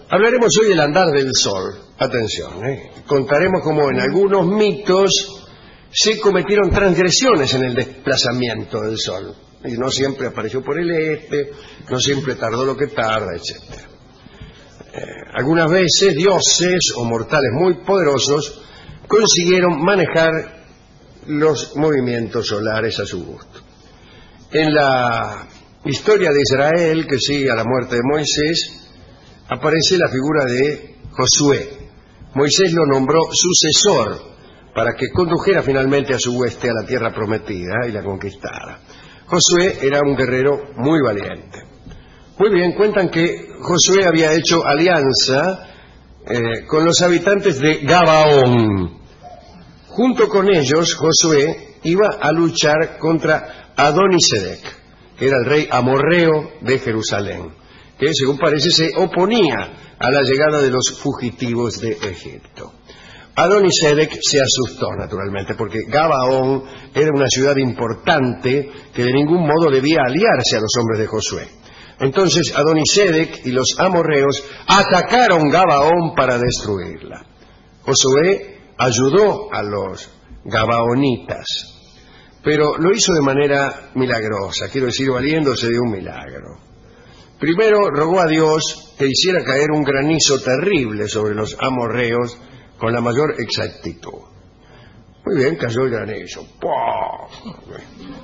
Hablaremos hoy del andar del sol. Atención, contaremos cómo en algunos mitos se cometieron transgresiones en el desplazamiento del sol. Y no siempre apareció por el este, no siempre tardó lo que tarda, etc. Algunas veces dioses o mortales muy poderosos consiguieron manejar los movimientos solares a su gusto. En la historia de Israel, que sigue a la muerte de Moisés, aparece la figura de Josué. Moisés lo nombró sucesor para que condujera finalmente a su hueste a la tierra prometida y la conquistara. Josué era un guerrero muy valiente. Muy bien, cuentan que Josué había hecho alianza con los habitantes de Gabaón. Junto con ellos, Josué iba a luchar contra Adonisedec, que era el rey amorreo de Jerusalén, que según parece se oponía a la llegada de los fugitivos de Egipto. Adonisedec se asustó naturalmente porque Gabaón era una ciudad importante que de ningún modo debía aliarse a los hombres de Josué. Entonces Adonisedec y los amorreos atacaron Gabaón para destruirla. Josué ayudó a los gabaonitas, pero lo hizo de manera milagrosa, quiero decir, valiéndose de un milagro. Primero rogó a Dios que hiciera caer un granizo terrible sobre los amorreos con la mayor exactitud. Muy bien, cayó el granizo. ¡Pum!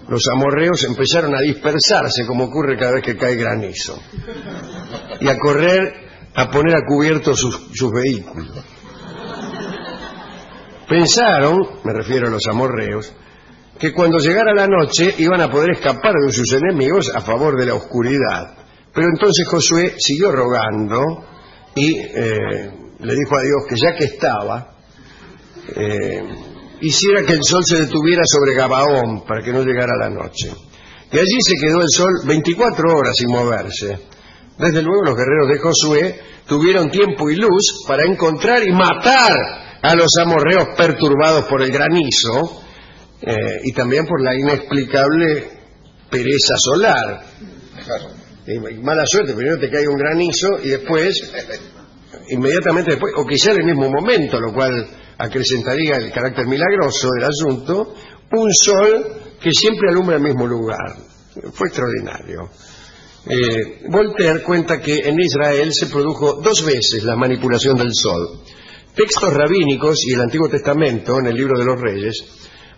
Los amorreos empezaron a dispersarse, como ocurre cada vez que cae granizo, y a correr, a poner a cubierto sus vehículos. Pensaron, me refiero a los amorreos, que cuando llegara la noche iban a poder escapar de sus enemigos a favor de la oscuridad. Pero entonces Josué siguió rogando y le dijo a Dios que ya que estaba, hiciera que el sol se detuviera sobre Gabaón para que no llegara la noche. Y allí se quedó el sol 24 horas sin moverse. Desde luego los guerreros de Josué tuvieron tiempo y luz para encontrar y matar a los amorreos perturbados por el granizo y también por la inexplicable pereza solar. Y mala suerte, primero te cae un granizo y después, inmediatamente después, o quizá en el mismo momento, lo cual acrecentaría el carácter milagroso del asunto, un sol que siempre alumbra el mismo lugar. Fue extraordinario. Voltaire cuenta que en Israel se produjo 2 veces la manipulación del sol. Textos rabínicos y el Antiguo Testamento, en el Libro de los Reyes,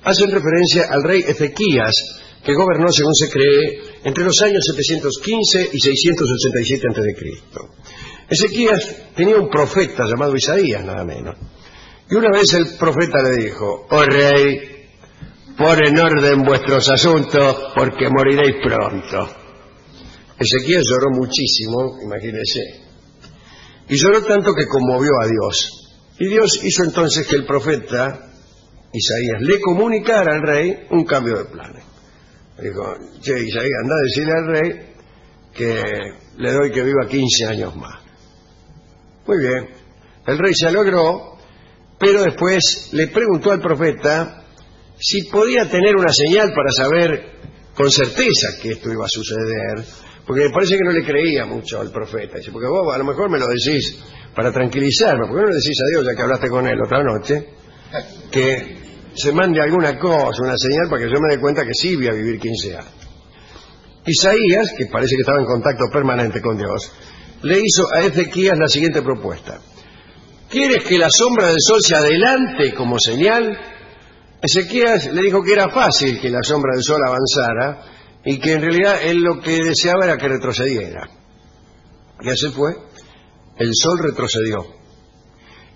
hacen referencia al rey Ezequías, que gobernó, según se cree, entre los años 715 y 687 a.C. Ezequías tenía un profeta llamado Isaías, nada menos. Y una vez el profeta le dijo: «Oh rey, pon en orden vuestros asuntos, porque moriréis pronto». Ezequías lloró muchísimo, imagínese, y lloró tanto que conmovió a Dios. Y Dios hizo entonces que el profeta Isaías le comunicara al rey un cambio de planes. Dijo: «Che, Isaías, anda a decirle al rey que le doy que viva 15 años más». Muy bien, el rey se alegró, pero después le preguntó al profeta si podía tener una señal para saber con certeza que esto iba a suceder, porque me parece que no le creía mucho al profeta. Dice: «Porque vos a lo mejor me lo decís para tranquilizarme, ¿por qué no le decís a Dios, ya que hablaste con él otra noche, que se mande alguna cosa, una señal, para que yo me dé cuenta que sí voy a vivir 15 años». Isaías, que parece que estaba en contacto permanente con Dios, le hizo a Ezequías la siguiente propuesta: ¿quieres que la sombra del sol se adelante como señal? Ezequías le dijo que era fácil que la sombra del sol avanzara y que en realidad él lo que deseaba era que retrocediera. Y así fue, el sol retrocedió.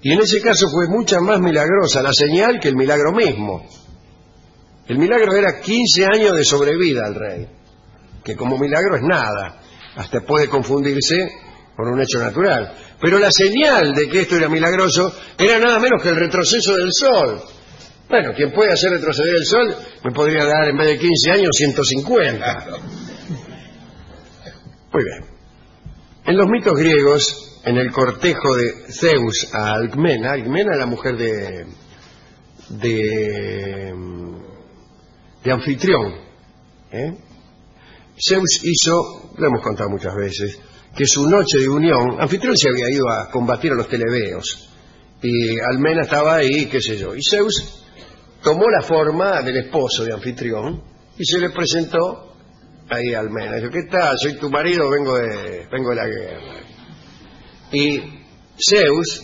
Y en ese caso fue mucha más milagrosa la señal que el milagro mismo. El milagro era 15 años de sobrevida al rey, que como milagro es nada, hasta puede confundirse con un hecho natural. Pero la señal de que esto era milagroso era nada menos que el retroceso del sol. Bueno, quien puede hacer retroceder el sol me podría dar, en vez de 15 años, 150. Muy bien. En los mitos griegos, en el cortejo de Zeus a Alcmena, Alcmena es la mujer de Anfitrión, Zeus hizo, lo hemos contado muchas veces, que su noche de unión, Anfitrión se había ido a combatir a los telebeos y Almena estaba ahí, qué sé yo, y Zeus tomó la forma del esposo de Anfitrión y se le presentó ahí a Almena. Dijo: ¿qué tal? Soy tu marido, vengo de la guerra. Y Zeus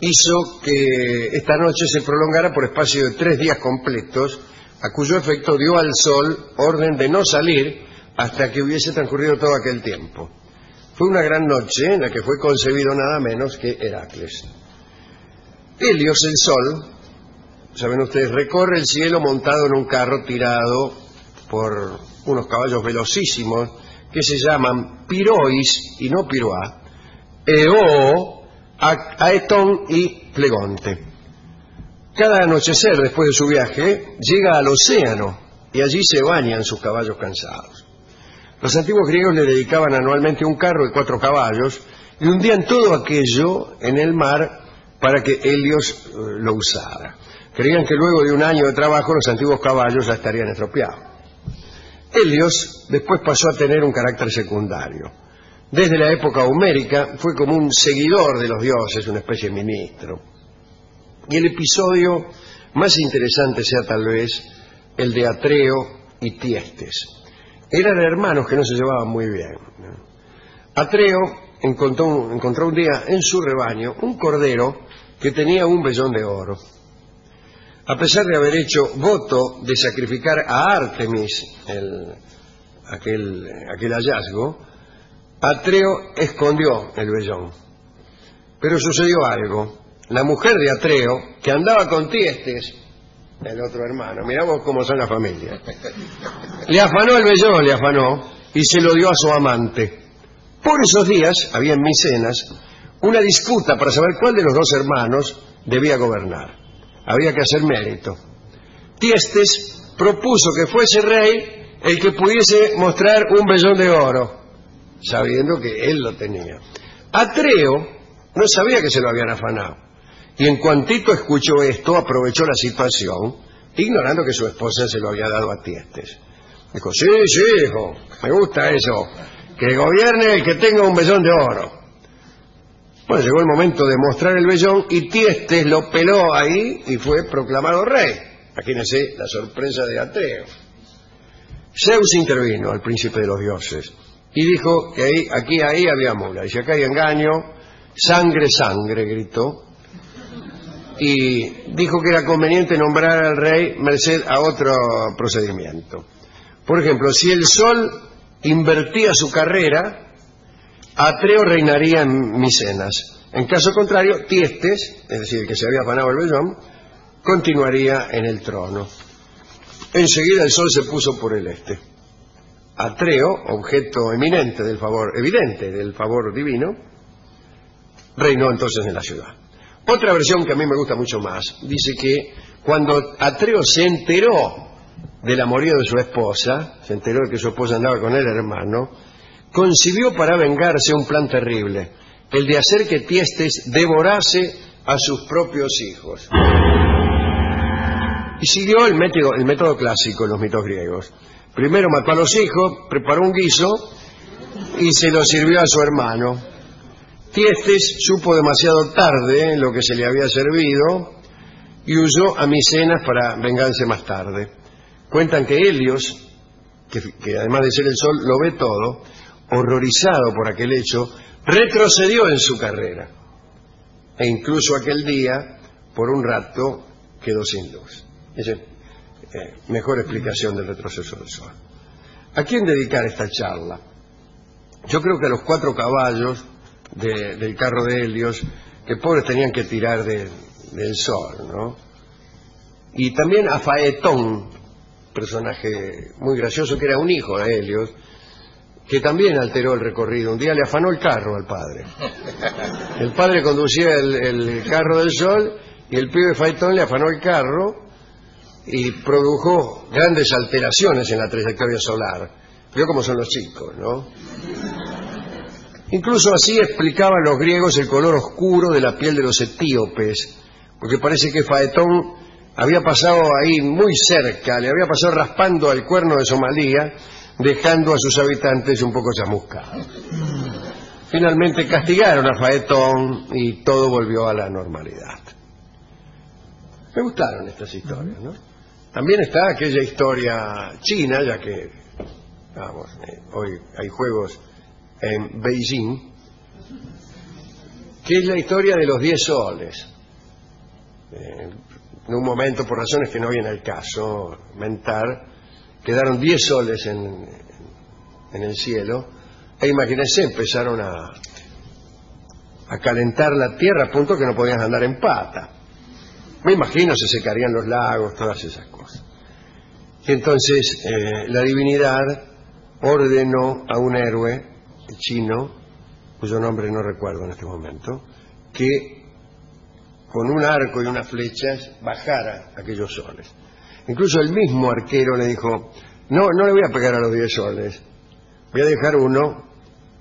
hizo que esta noche se prolongara por espacio de 3 días completos, a cuyo efecto dio al sol orden de no salir hasta que hubiese transcurrido todo aquel tiempo. Fue una gran noche en la que fue concebido nada menos que Heracles. Helios, el sol, saben ustedes, recorre el cielo montado en un carro tirado por unos caballos velocísimos que se llaman Pirois y no Piroá, Eó, Aetón y Plegonte. Cada anochecer, después de su viaje, llega al océano y allí se bañan sus caballos cansados. Los antiguos griegos le dedicaban anualmente un carro de 4 caballos y hundían todo aquello en el mar para que Helios lo usara. Creían que luego de un año de trabajo los antiguos caballos ya estarían estropeados. Helios después pasó a tener un carácter secundario. Desde la época homérica fue como un seguidor de los dioses, una especie de ministro. Y el episodio más interesante sea tal vez el de Atreo y Tiestes. Eran hermanos que no se llevaban muy bien. Atreo encontró un día en su rebaño un cordero que tenía un vellón de oro. A pesar de haber hecho voto de sacrificar a Artemis aquel hallazgo, Atreo escondió el vellón. Pero sucedió algo. La mujer de Atreo, que andaba con Tiestes, el otro hermano, mirá vos cómo son las familias, le afanó el vellón, y se lo dio a su amante. Por esos días había en Micenas una disputa para saber cuál de los 2 hermanos debía gobernar. Había que hacer mérito. Tiestes propuso que fuese rey el que pudiese mostrar un vellón de oro, sabiendo que él lo tenía. Atreo no sabía que se lo habían afanado, y en cuantito escuchó esto, aprovechó la situación, ignorando que su esposa se lo había dado a Tiestes. Dijo: sí, hijo, me gusta eso, que gobierne el que tenga un vellón de oro. Bueno, llegó el momento de mostrar el vellón y Tiestes lo peló ahí y fue proclamado rey. Imagínense la sorpresa de Atreo. Zeus intervino, al príncipe de los dioses, y dijo que ahí había mula. Dice: acá hay engaño, sangre, gritó. Y dijo que era conveniente nombrar al rey merced a otro procedimiento. Por ejemplo, si el sol invertía su carrera, Atreo reinaría en Micenas. En caso contrario, Tiestes, es decir, el que se había afanado el vellón, continuaría en el trono. Enseguida el sol se puso por el este. Atreo, objeto evidente del favor divino, reinó entonces en la ciudad. Otra versión que a mí me gusta mucho más dice que cuando Atreo se enteró del amorío de su esposa, se enteró de que su esposa andaba con el hermano, concibió para vengarse un plan terrible, el de hacer que Tiestes devorase a sus propios hijos. Y siguió el método clásico en los mitos griegos. Primero mató a los hijos, preparó un guiso y se lo sirvió a su hermano. Tiestes supo demasiado tarde lo que se le había servido y huyó a Micenas para vengarse más tarde. Cuentan que Helios, que además de ser el sol lo ve todo, horrorizado por aquel hecho, retrocedió en su carrera. E incluso aquel día, por un rato, quedó sin luz. Esa es mejor explicación del retroceso del sol. ¿A quién dedicar esta charla? Yo creo que a los 4 caballos del carro de Helios, que pobres tenían que tirar del sol, ¿no? Y también a Faetón, personaje muy gracioso, que era un hijo de Helios, que también alteró el recorrido. Un día le afanó el carro al padre. El padre conducía el carro del sol y el pibe Faetón le afanó el carro y produjo grandes alteraciones en la trayectoria solar. Vio cómo son los chicos, ¿no? Incluso así explicaban los griegos el color oscuro de la piel de los etíopes, porque parece que Faetón había pasado ahí muy cerca, le había pasado raspando al cuerno de Somalia, dejando a sus habitantes un poco chamuscados. Finalmente castigaron a Faetón y todo volvió a la normalidad. Me gustaron estas historias, ¿no? También está aquella historia china, ya que vamos, hoy hay juegos en Beijing, que es la historia de los 10 soles. En un momento, por razones que no viene al caso mentar, quedaron 10 soles en el cielo, e imagínense, empezaron a calentar la tierra a punto que no podían andar en pata. Me imagino se secarían los lagos, todas esas cosas. Y entonces la divinidad ordenó a un héroe chino, cuyo nombre no recuerdo en este momento, que con un arco y unas flechas bajara aquellos soles. Incluso el mismo arquero le dijo, no le voy a pegar a los 10 soles, voy a dejar uno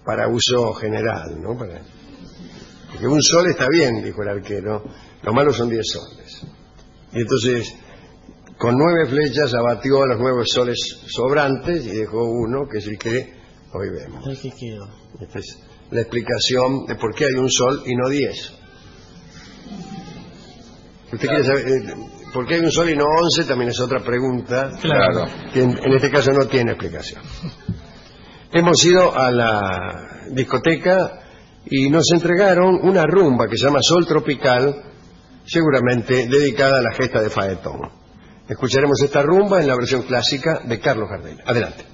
para uso general, ¿no? Porque un sol está bien, dijo el arquero, lo malo son 10 soles. Y entonces, con 9 flechas abatió a los 9 soles sobrantes y dejó uno, que es el que hoy vemos. Esta es la explicación de por qué hay un sol y no 10. ¿Usted quiere saber por qué hay un sol y no 11? También es otra pregunta. Claro. Que en este caso no tiene explicación. Hemos ido a la discoteca y nos entregaron una rumba que se llama Sol Tropical, seguramente dedicada a la gesta de Faetón. Escucharemos esta rumba en la versión clásica de Carlos Gardel. Adelante.